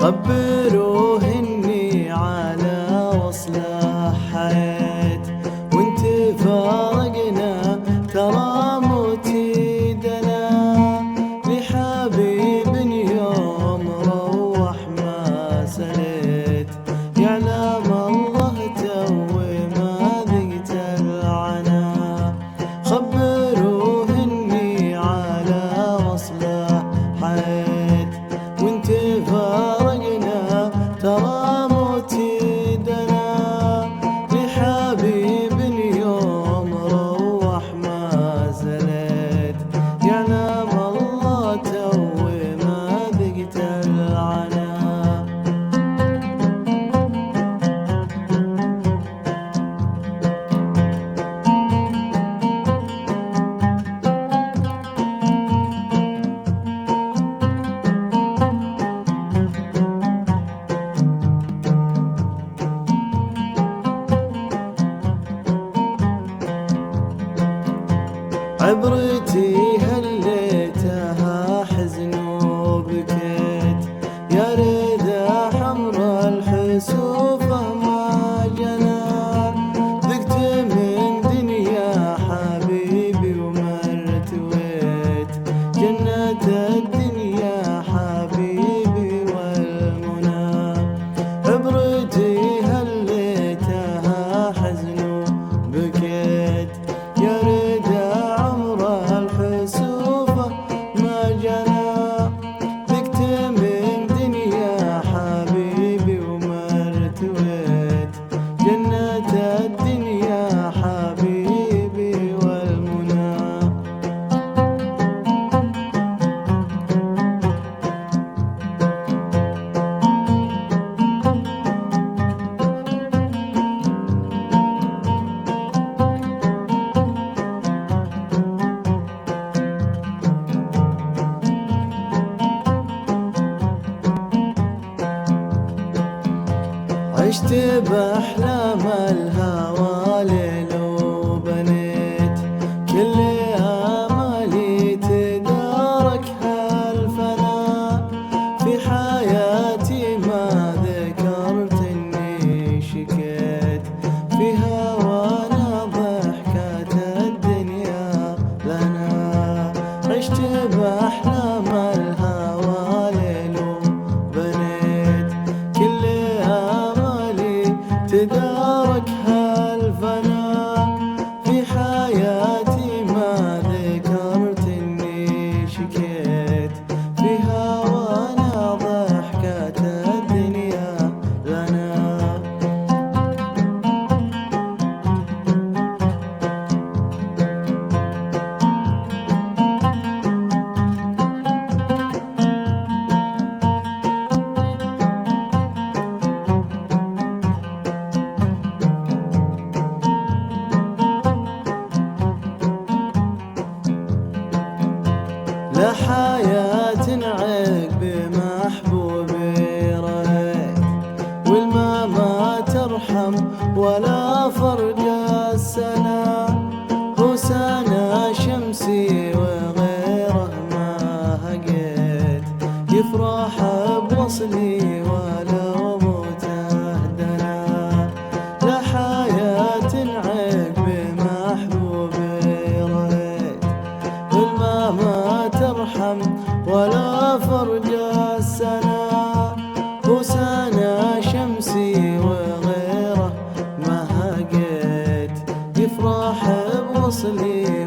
خبروه اني على وصل حياة، وانت فارقنا ترى موتي دنا، لحبيب يوم روح ما سليت، يعلم الله توي ما ذقت العنا. خبروه اني على وصل حياة، وانت فارقنا ترى موتي دنا، لحبيب يوم روح ما زلت، يعلم الله توي ما ذقت العنا. عبرتي هليتها حزن وبكيت، يا ريدا حمر الحسوفة ما جنى، ذقت من دنيا حبيبي ومرتويت، جنة الدنيا حبيبي والمنى. عبرتي هليتها حزن وبكيت، يا ريدا الحسوفة ما جنى، ذقت من دنيا حبيبي ومرتويت، جنة الدنيا حبيبي والمنى. عشت بأحلام الهوى ليل وبنيت، كل آمالي تدارك هالفنا، في حياتي ما ذكرت إني شكيت، في هوانا ضحكت الدنيا لنا. عشت بأحلام الهوى ليل وبنيت، كل تدارك هالفنا، في حياتي ما ذكرت إني شكيت، في هوانا ضحكت الدنيا لنا. لا حياة عقب محبوبي رأيت، والما ما ترحم ولا فرق السنة، هو سنة شمسي وغيره ما هقيت، يفرح بوصلي ولو موته دنا. لا حياة عقب محبوبي رأيت، والما ما ترحم ولا فرق السنة، هو سنة شمسي وغيره ما هقيت، يفرح بوصلي